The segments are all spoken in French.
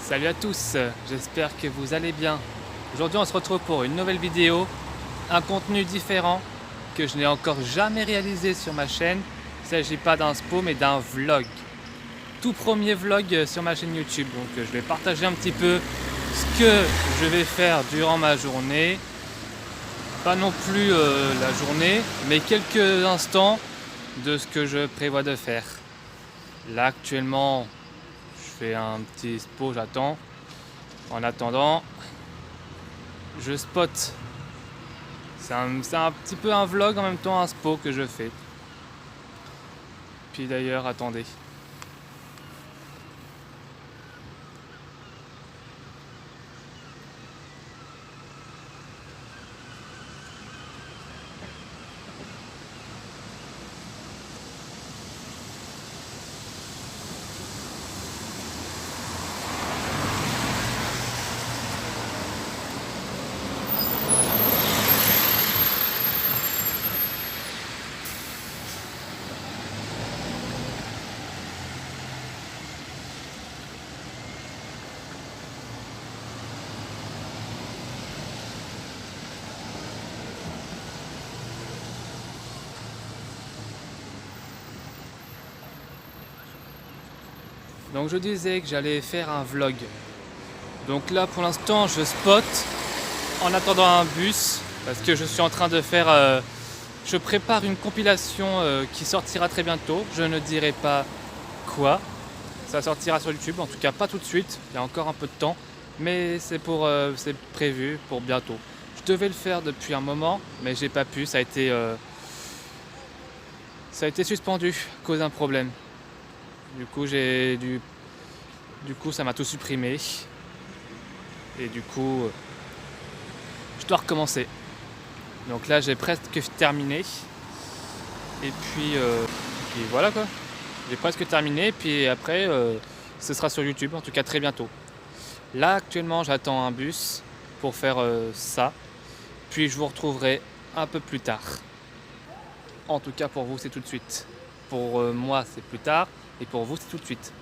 Salut à tous, j'espère que vous allez bien. Aujourd'hui on se retrouve pour une nouvelle vidéo, un contenu différent que je n'ai encore jamais réalisé sur ma chaîne. Il ne s'agit pas d'un spo mais d'un vlog. Tout premier vlog sur ma chaîne YouTube. Donc je vais partager un petit peu ce que je vais faire durant ma journée. Pas non plus la journée, mais quelques instants de ce que je prévois de faire. Là actuellement, je fais un petit spo, j'attends. En attendant, je spot. C'est un petit peu un vlog en même temps un spo que je fais. Puis d'ailleurs, attendez. Donc je disais que j'allais faire un vlog. Donc là pour l'instant je spot en attendant un bus parce que je suis en train de faire... je prépare une compilation qui sortira très bientôt. Je ne dirai pas quoi. Ça sortira sur YouTube, en tout cas pas tout de suite. Il y a encore un peu de temps. Mais c'est prévu pour bientôt. Je devais le faire depuis un moment mais j'ai pas pu. Ça a été suspendu à cause d'un problème. Du coup, ça m'a tout supprimé. Et du coup, je dois recommencer. Donc là, j'ai presque terminé. Et puis voilà quoi. J'ai presque terminé. Puis après, ce sera sur YouTube, en tout cas très bientôt. Là, actuellement, j'attends un bus pour faire ça. Puis je vous retrouverai un peu plus tard. En tout cas, pour vous, c'est tout de suite. Pour moi, c'est plus tard. Et pour vous, c'est tout de suite.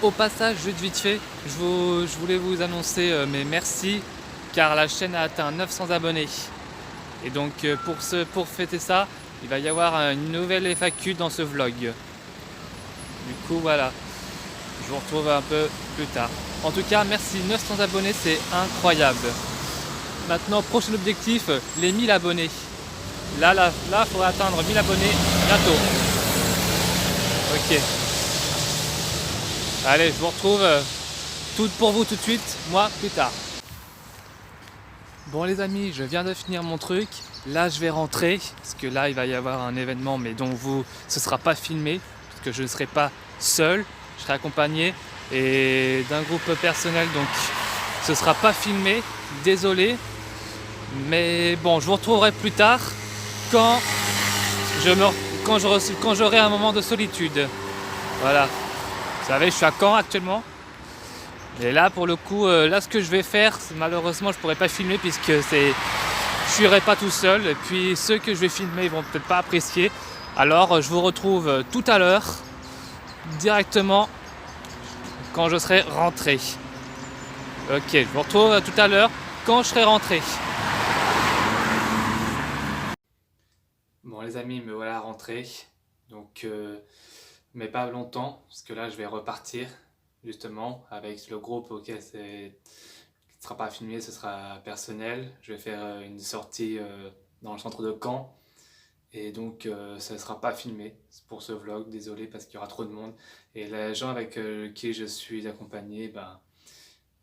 Au passage, juste vite fait, je voulais vous annoncer mes merci car la chaîne a atteint 900 abonnés. Et donc pour fêter ça, il va y avoir une nouvelle FAQ dans ce vlog. Du coup voilà, je vous retrouve un peu plus tard. En tout cas, merci, 900 abonnés, c'est incroyable. Maintenant, prochain objectif, les 1000 abonnés. Là, il faudra atteindre 1000 abonnés bientôt. Ok. Allez, je vous retrouve tout pour vous tout de suite, moi plus tard. Bon les amis, je viens de finir mon truc. Là je vais rentrer, parce que là il va y avoir un événement mais dont ce sera pas filmé, parce que je ne serai pas seul, je serai accompagné et d'un groupe personnel, donc ce sera pas filmé, désolé. Mais bon, je vous retrouverai plus tard quand j'aurai un moment de solitude. Voilà. Vous savez, je suis à Caen actuellement. Et là, pour le coup, là, ce que je vais faire, malheureusement, je pourrais pas filmer puisque c'est je serai pas tout seul et puis ceux que je vais filmer ils vont peut-être pas apprécier. Alors je vous retrouve tout à l'heure directement quand je serai rentré. Ok, je vous retrouve tout à l'heure quand je serai rentré. Bon les amis, me voilà rentré. Donc mais pas longtemps parce que là je vais repartir justement avec le groupe auquel c'est qui ne sera pas filmé, ce sera personnel. Je vais faire une sortie dans le centre de Caen et donc ça ne sera pas filmé pour ce vlog, désolé parce qu'il y aura trop de monde et les gens avec qui je suis accompagné, ben,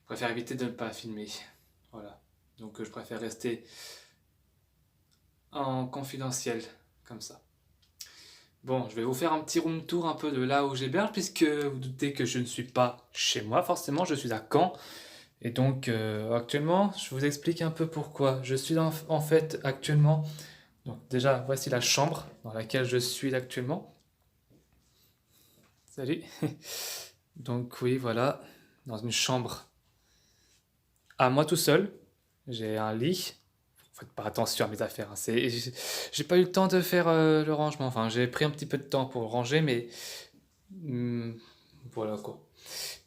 je préfère éviter de ne pas filmer, voilà. Donc je préfère rester en confidentiel comme ça. Bon, je vais vous faire un petit room tour un peu de là où j'héberge, puisque vous doutez que je ne suis pas chez moi, forcément, je suis à Caen. Et donc, actuellement, je vous explique un peu pourquoi. Je suis en fait actuellement, donc déjà, voici la chambre dans laquelle je suis actuellement. Salut. Donc oui, voilà, dans une chambre à moi tout seul. J'ai un lit. Faites pas attention à mes affaires, hein. J'ai pas eu le temps de faire le rangement. Enfin, j'ai pris un petit peu de temps pour le ranger, mais voilà quoi.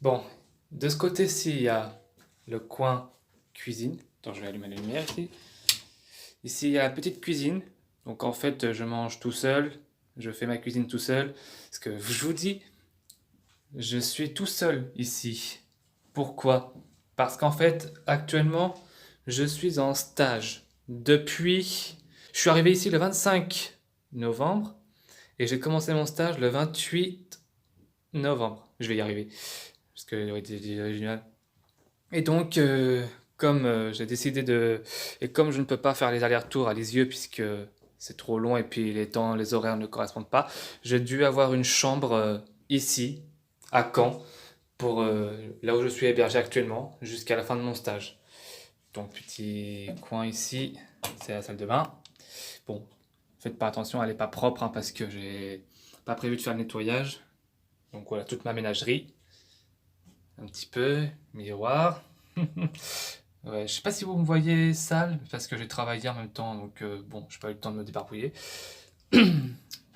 Bon, de ce côté-ci, il y a le coin cuisine. Attends, je vais allumer la lumière ici. Ici, il y a la petite cuisine. Donc en fait, je mange tout seul. Je fais ma cuisine tout seul. Parce que je vous dis, je suis tout seul ici. Pourquoi? Parce qu'en fait, actuellement, je suis en stage. Je suis arrivé ici le 25 novembre et j'ai commencé mon stage le 28 novembre. Je vais y arriver parce que original. Et donc, comme j'ai décidé et comme je ne peux pas faire les allers-retours à Lisieux puisque c'est trop long et puis les horaires ne correspondent pas, j'ai dû avoir une chambre ici, à Caen, pour là où je suis hébergé actuellement, jusqu'à la fin de mon stage. Donc petit coin ici, c'est la salle de bain. Bon, faites pas attention, elle n'est pas propre hein, parce que j'ai pas prévu de faire le nettoyage. Donc voilà, toute ma ménagerie. Un petit peu, miroir. Ouais, je sais pas si vous me voyez sale, parce que j'ai travaillé en même temps, donc bon, j'ai pas eu le temps de me débarbouiller.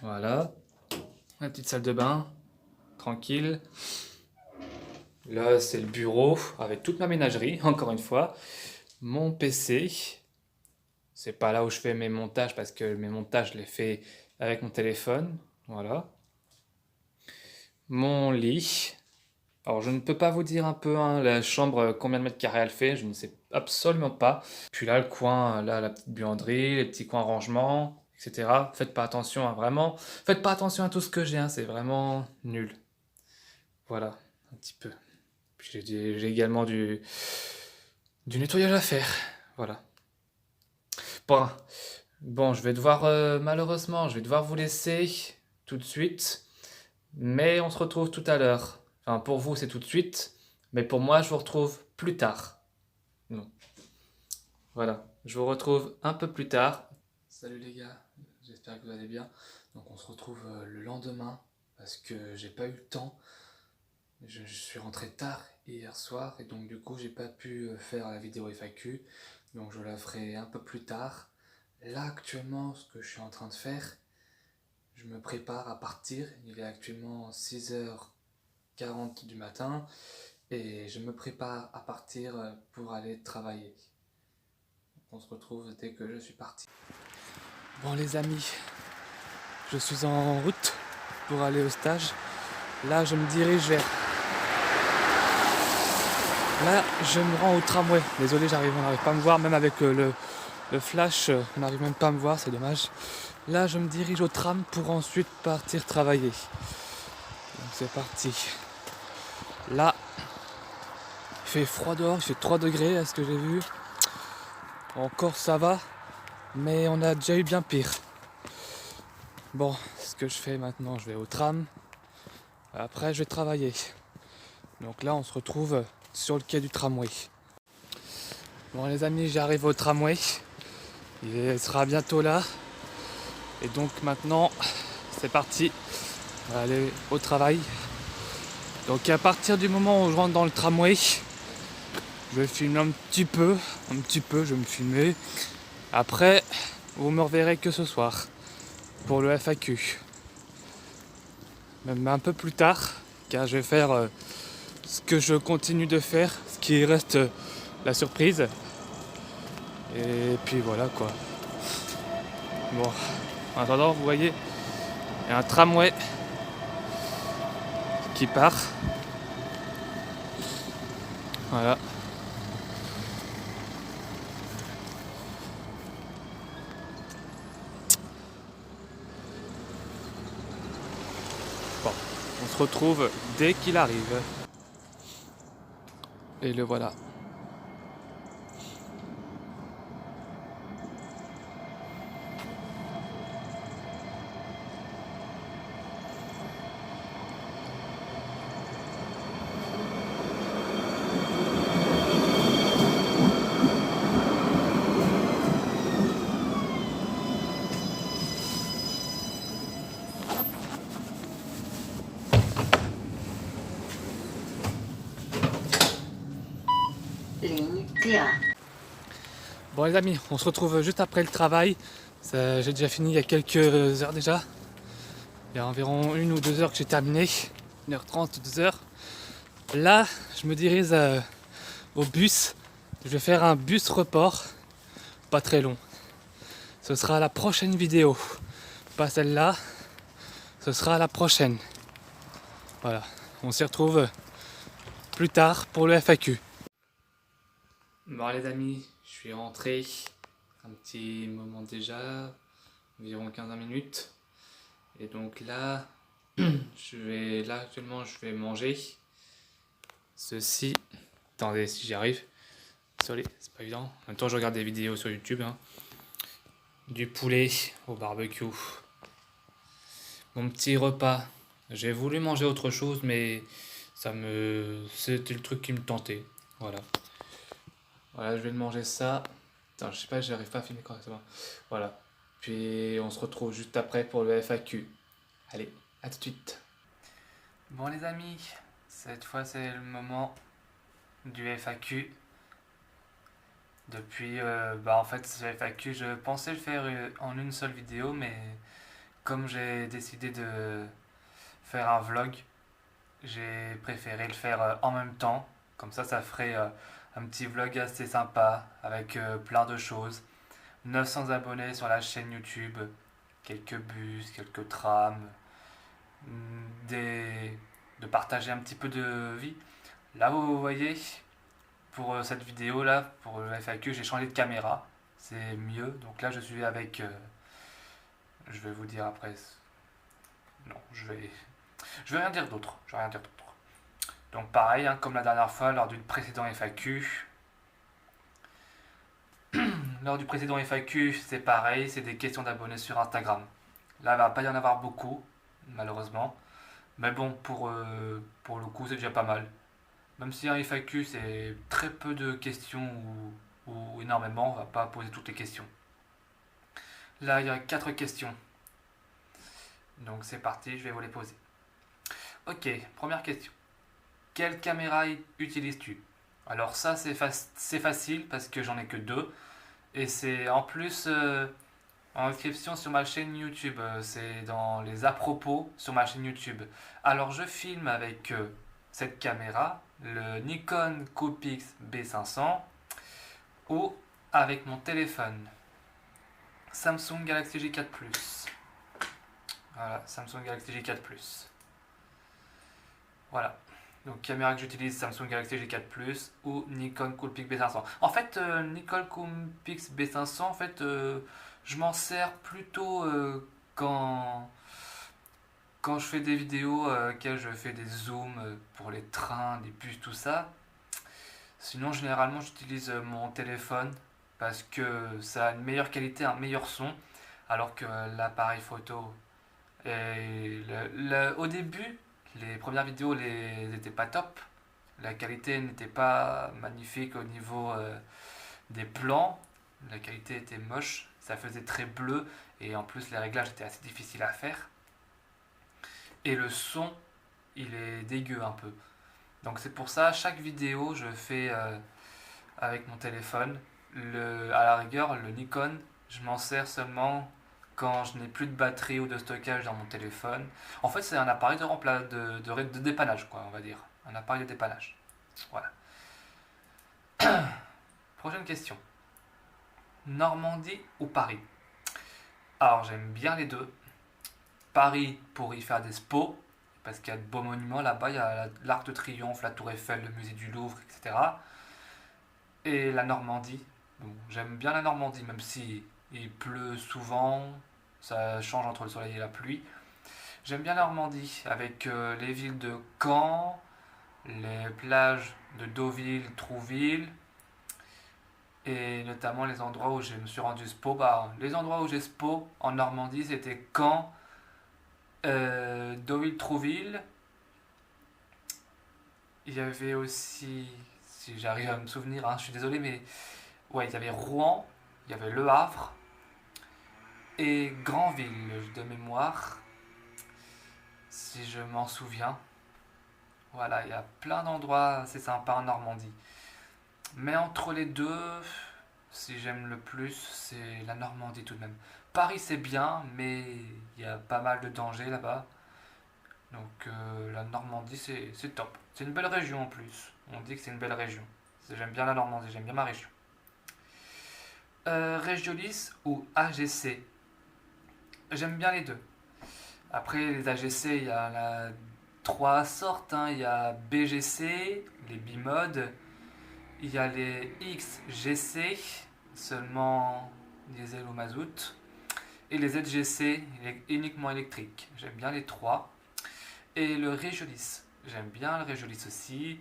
Voilà, la petite salle de bain, tranquille. Là, c'est le bureau avec toute ma ménagerie, encore une fois. Mon PC, c'est pas là où je fais mes montages parce que mes montages, je les fais avec mon téléphone. Voilà. Mon lit. Alors, je ne peux pas vous dire un peu hein, la chambre, combien de mètres carrés elle fait, je ne sais absolument pas. Puis là, le coin, là, la petite buanderie, les petits coins rangement, etc. Faites pas attention, hein, vraiment. Faites pas attention à tout ce que j'ai, hein, c'est vraiment nul. Voilà, un petit peu. Puis j'ai également du nettoyage à faire. Voilà. Bon, je vais devoir, malheureusement, je vais devoir vous laisser tout de suite. Mais on se retrouve tout à l'heure. Enfin, pour vous, c'est tout de suite. Mais pour moi, je vous retrouve plus tard. Non. Voilà, je vous retrouve un peu plus tard. Salut les gars, j'espère que vous allez bien. Donc on se retrouve le lendemain parce que j'ai pas eu le temps. Je suis rentré tard hier soir et donc du coup j'ai pas pu faire la vidéo FAQ. Donc je la ferai un peu plus tard. Là actuellement ce que je suis en train de faire, je me prépare à partir. Il est actuellement 6h40 du matin et je me prépare à partir pour aller travailler. On se retrouve dès que je suis parti. Bon les amis, je suis en route pour aller au stage. Là je me dirige vers... Là je me rends au tramway. Désolé, on n'arrive pas à me voir, même avec le flash, on n'arrive même pas à me voir, c'est dommage. Là je me dirige au tram pour ensuite partir travailler. Donc c'est parti. Là, il fait froid dehors, il fait 3 degrés à ce que j'ai vu. Encore ça va, mais on a déjà eu bien pire. Bon, ce que je fais maintenant, je vais au tram. Après, je vais travailler. Donc là, on se retrouve sur le quai du tramway. Bon les amis, j'arrive au tramway. Il sera bientôt là. Et donc maintenant, c'est parti. On va aller au travail. Donc à partir du moment où je rentre dans le tramway, je vais filmer un petit peu, je vais me filmer. Après, vous me reverrez que ce soir pour le FAQ. Même un peu plus tard, car je vais faire ce que je continue de faire, ce qui reste la surprise. Et puis voilà quoi. Bon, en attendant, vous voyez, il y a un tramway qui part. Voilà. Bon, on se retrouve dès qu'il arrive. Et le voilà. Bon les amis, on se retrouve juste après le travail. J'ai déjà fini il y a quelques heures déjà. Il y a environ 1 ou 2 heures que j'ai terminé. 1h30, 2h. Là, je me dirige au bus. Je vais faire un bus report. Pas très long. Ce sera la prochaine vidéo. Pas celle-là. Ce sera la prochaine. Voilà. On s'y retrouve plus tard pour le FAQ. Bon les amis, je suis rentré. Un petit moment déjà. Environ 15 minutes. Et donc là, actuellement, je vais manger ceci. Attendez, si j'y arrive. Désolé, c'est pas évident. En même temps, je regarde des vidéos sur YouTube. Hein. Du poulet au barbecue. Mon petit repas. J'ai voulu manger autre chose, mais c'était le truc qui me tentait. Voilà. Voilà, je vais manger ça. Attends, je sais pas, j'arrive pas à filmer correctement. Voilà. Puis on se retrouve juste après pour le FAQ. Allez, à tout de suite. Bon les amis, cette fois c'est le moment du FAQ. Depuis, en fait ce FAQ, je pensais le faire en une seule vidéo, mais comme j'ai décidé de faire un vlog, j'ai préféré le faire en même temps. Comme ça ferait un petit vlog assez sympa avec plein de choses. 900 abonnés sur la chaîne YouTube, quelques bus, quelques trams, de partager un petit peu de vie. Là vous voyez, pour cette vidéo là, pour le FAQ, j'ai changé de caméra, c'est mieux. Donc là je suis avec, je vais vous dire après, non je vais rien dire d'autre, Donc pareil, hein, comme la dernière fois lors d'une précédente FAQ, lors du précédent FAQ c'est pareil, c'est des questions d'abonnés sur Instagram. Là il va pas y en avoir beaucoup, malheureusement. Mais bon, pour le coup, c'est déjà pas mal. Même si un FAQ, c'est très peu de questions ou énormément, on va pas poser toutes les questions. Là, il y a 4 questions. Donc c'est parti, je vais vous les poser. Ok, première question. Quelle caméra utilises-tu? Alors ça, c'est facile parce que j'en ai que 2. Et c'est en plus en inscription sur ma chaîne YouTube. C'est dans les à propos sur ma chaîne YouTube. Alors je filme avec cette caméra, le Nikon Coolpix B500, ou avec mon téléphone Samsung Galaxy J4 Plus. Voilà, Samsung Galaxy J4 Plus. Voilà. Donc caméra que j'utilise, Samsung Galaxy J4 Plus ou Nikon Coolpix B500. En fait, Nikon Coolpix B500, en fait, je m'en sers plutôt quand je fais des vidéos je fais des zooms pour les trains, des bus, tout ça. Sinon, généralement, j'utilise mon téléphone parce que ça a une meilleure qualité, un meilleur son, alors que l'appareil photo. Au début, les premières vidéos n'étaient pas top. La qualité n'était pas magnifique au niveau des plans. La qualité était moche, ça faisait très bleu et en plus les réglages étaient assez difficiles à faire. Et le son, il est dégueu un peu. Donc c'est pour ça, chaque vidéo, je fais avec mon téléphone. À la rigueur, le Nikon, je m'en sers seulement quand je n'ai plus de batterie ou de stockage dans mon téléphone. En fait, c'est un appareil de dépannage, quoi, on va dire. Un appareil de dépannage. Voilà. Prochaine question. Normandie ou Paris? Alors, j'aime bien les deux. Paris pour y faire des spos, parce qu'il y a de beaux monuments là-bas. Il y a l'Arc de Triomphe, la Tour Eiffel, le musée du Louvre, etc. Et la Normandie. Bon, j'aime bien la Normandie, même si il pleut souvent, ça change entre le soleil et la pluie. J'aime bien la Normandie, avec les villes de Caen, les plages de Deauville, Trouville, et notamment les endroits où je me suis rendu spo. Bah, les endroits où j'ai spo en Normandie, c'était Caen, Deauville, Trouville. Il y avait aussi, si j'arrive à me souvenir, hein, je suis désolé, mais ouais, il y avait Rouen, il y avait Le Havre et Granville de mémoire, si je m'en souviens. Voilà, il y a plein d'endroits assez sympas en Normandie. Mais entre les deux, si j'aime le plus, c'est la Normandie tout de même. Paris c'est bien, mais il y a pas mal de dangers là-bas. Donc la Normandie c'est top. C'est une belle région en plus. On dit que c'est une belle région. J'aime bien la Normandie, j'aime bien ma région. Régiolis ou AGC? J'aime bien les deux. Après les AGC, il y a trois sortes, hein. Il y a BGC, les bimodes. Il y a les XGC, seulement diesel ou mazout. Et les ZGC, uniquement électriques. J'aime bien les trois. Et le Régiolis. J'aime bien le Régiolis aussi.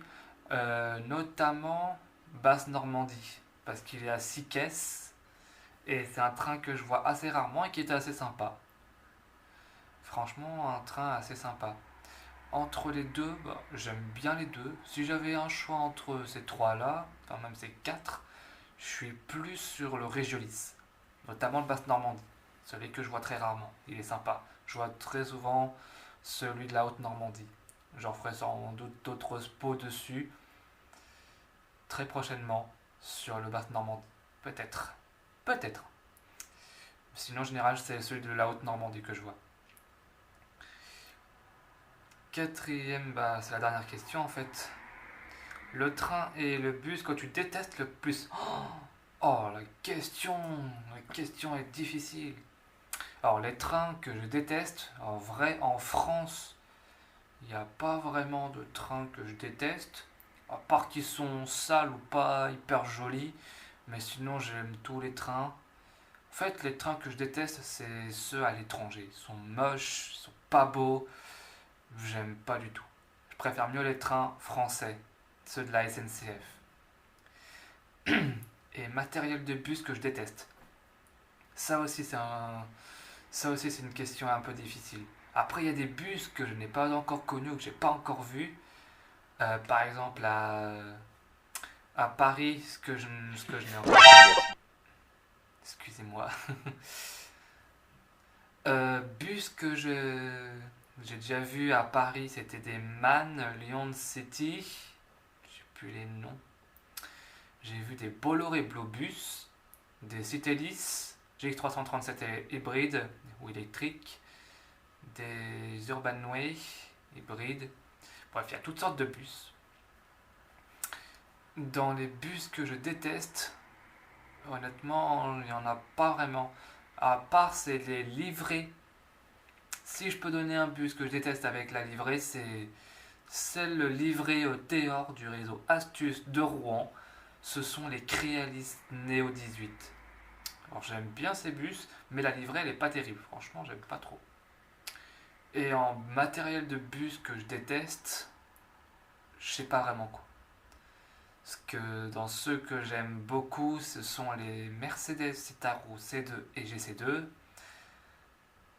Notamment Basse-Normandie. Parce qu'il est à 6 caisses. Et c'est un train que je vois assez rarement et qui est assez sympa. Franchement, un train assez sympa. Entre les deux, bah, j'aime bien les deux. Si j'avais un choix entre ces trois-là, enfin même ces quatre, je suis plus sur le Régiolis. Notamment le Basse-Normandie. Celui que je vois très rarement. Il est sympa. Je vois très souvent celui de la Haute-Normandie. J'en ferai sans doute d'autres spots dessus très prochainement sur le Basse-Normandie. Peut-être. Peut-être. Sinon, en général, c'est celui de la Haute-Normandie que je vois. Quatrième, bah, c'est la dernière question en fait. Le train et le bus que tu détestes le plus? Oh, la question est difficile. Alors, les trains que je déteste, en vrai, en France, il n'y a pas vraiment de trains que je déteste, à part qu'ils sont sales ou pas hyper jolis, mais sinon, j'aime tous les trains. En fait, les trains que je déteste, c'est ceux à l'étranger. Ils sont moches, ils sont pas beaux, j'aime pas du tout. Je préfère mieux les trains français, ceux de la SNCF. Et matériel de bus que je déteste. Ça aussi, ça aussi, c'est une question un peu difficile. Après, il y a des bus que je n'ai pas encore connus ou que j'ai pas encore vus. Par exemple, à Paris, ce que je n'ai encore. Excusez-moi. Bus que j'ai déjà vu à Paris, c'était des MAN Lyon City. Je sais plus les noms. J'ai vu des Bolloré Blobus, des Citelis, GX337 hybride ou électrique, des Urbanway hybrides. Bref, il y a toutes sortes de bus. Dans les bus que je déteste, honnêtement, il n'y en a pas vraiment. À part, c'est les livrets. Si je peux donner un bus que je déteste avec la livrée, c'est celle livrée au Théor du réseau Astuce de Rouen. Ce sont les Créalis Neo 18. Alors j'aime bien ces bus, mais la livrée elle est pas terrible. Franchement, j'aime pas trop. Et en matériel de bus que je déteste, je sais pas vraiment quoi. Parce que dans ceux que j'aime beaucoup, ce sont les Mercedes Citaro C2 et GC2.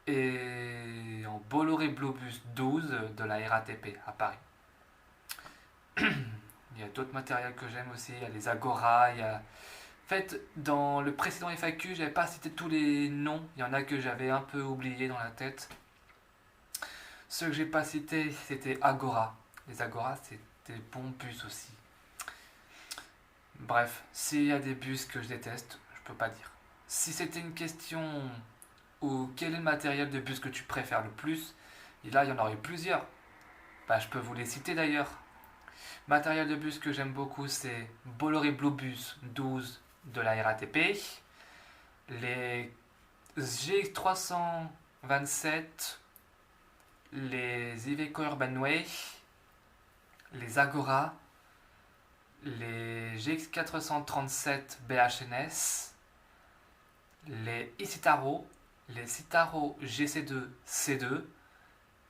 Et en Bolloré Blobus 12 de la RATP à Paris. Il y a d'autres matériels que j'aime aussi, il y a les Agora, il y a... En fait, dans le précédent FAQ, j'avais pas cité tous les noms, il y en a que j'avais un peu oublié dans la tête. Ceux que j'ai pas cités, c'était Agora. Les Agora, c'était bons bus aussi. Bref, s'il y a des bus que je déteste, je peux pas dire. Si c'était une question ou quel est le matériel de bus que tu préfères le plus, et là il y en aurait plusieurs. Bah, je peux vous les citer d'ailleurs. Matériel de bus que j'aime beaucoup, c'est Bolloré Blue Bus 12 de la RATP, les G327, les Iveco Urbanway, les Agora, les GX437 BHNS, les Isitaro, les Citaro GC2 C2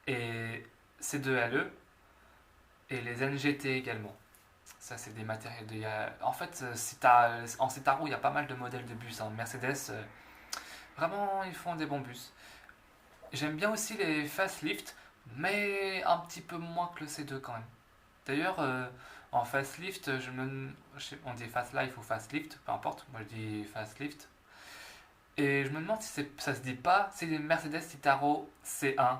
et C2LE et les NGT également. Ça, c'est des matériels de. En fait, en Citaro, il y a pas mal de modèles de bus. Hein. Mercedes, vraiment, ils font des bons bus. J'aime bien aussi les facelift, mais un petit peu moins que le C2 quand même. D'ailleurs, en facelift, on dit fast life ou facelift, peu importe. Moi, je dis facelift. Et je me demande si ça se dit pas, c'est les Mercedes Citaro C1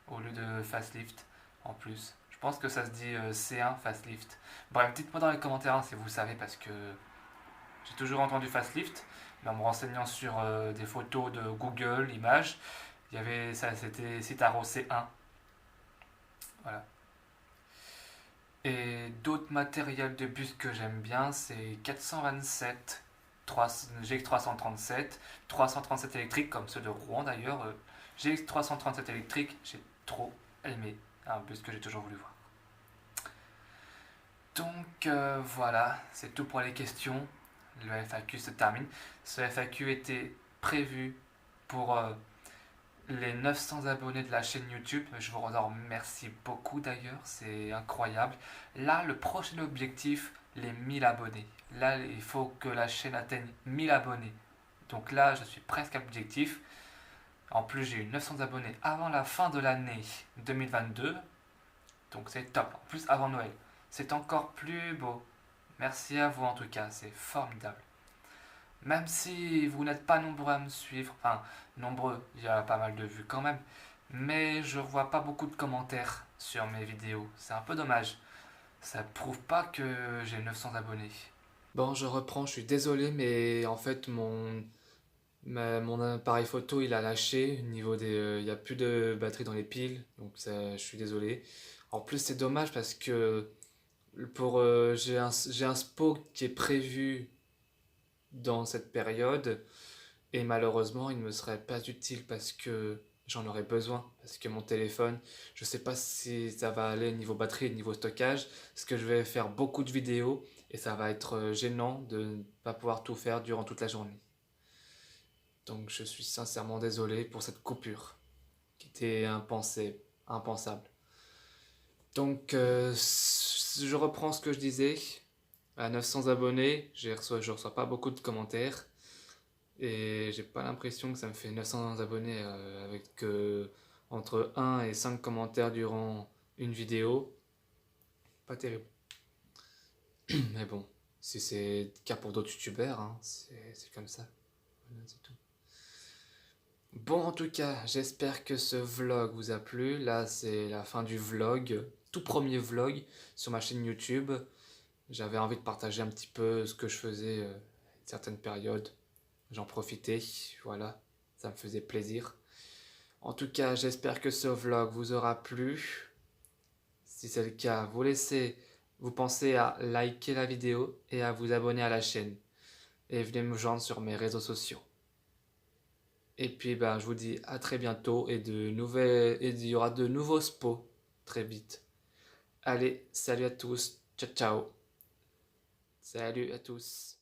au lieu de facelift en plus. Je pense que ça se dit C1 facelift. Bref, dites-moi dans les commentaires hein, si vous savez parce que j'ai toujours entendu facelift. Mais en me renseignant sur des photos de Google, images, il y avait ça, c'était Citaro C1. Voilà. Et d'autres matériels de bus que j'aime bien, c'est 427, GX337, 337 électrique, comme ceux de Rouen d'ailleurs. GX337 électrique, j'ai trop aimé. Un bus que j'ai toujours voulu voir. Donc voilà, c'est tout pour les questions. Le FAQ se termine. Ce FAQ était prévu pour les 900 abonnés de la chaîne YouTube. Je vous en remercie beaucoup d'ailleurs, c'est incroyable. Là, le prochain objectif, les 1000 abonnés. Là, il faut que la chaîne atteigne 1000 abonnés. Donc là, je suis presque à l'objectif. En plus, j'ai eu 900 abonnés avant la fin de l'année 2022. Donc c'est top. En plus, avant Noël. C'est encore plus beau. Merci à vous en tout cas, c'est formidable. Même si vous n'êtes pas nombreux à me suivre, enfin nombreux, il y a pas mal de vues quand même, mais je vois pas beaucoup de commentaires sur mes vidéos. C'est un peu dommage. Ça prouve pas que j'ai 900 abonnés. Bon, je reprends, je suis désolé, mais en fait mon appareil photo il a lâché au niveau il y a plus de batterie dans les piles, donc ça, je suis désolé. En plus, c'est dommage parce que j'ai un SPO qui est prévu dans cette période et malheureusement il ne me serait pas utile parce que j'en aurais besoin parce que mon téléphone je sais pas si ça va aller niveau batterie et niveau stockage parce que je vais faire beaucoup de vidéos et ça va être gênant de ne pas pouvoir tout faire durant toute la journée, donc je suis sincèrement désolé pour cette coupure qui était impensable. Donc je reprends ce que je disais. À 900 abonnés, je reçois pas beaucoup de commentaires. Et j'ai pas l'impression que ça me fait 900 abonnés avec entre 1 et 5 commentaires durant une vidéo. Pas terrible. Mais bon, si c'est le cas pour d'autres youtubeurs, hein, c'est comme ça. Voilà, c'est tout. Bon, en tout cas, j'espère que ce vlog vous a plu. Là, c'est la fin du vlog, tout premier vlog sur ma chaîne YouTube. J'avais envie de partager un petit peu ce que je faisais à une certaine période. J'en profitais, voilà, ça me faisait plaisir. En tout cas, j'espère que ce vlog vous aura plu. Si c'est le cas, vous pensez à liker la vidéo et à vous abonner à la chaîne. Et venez me joindre sur mes réseaux sociaux. Et puis, je vous dis à très bientôt et il y aura de nouveaux SPO très vite. Allez, salut à tous, ciao ciao. Salut à tous.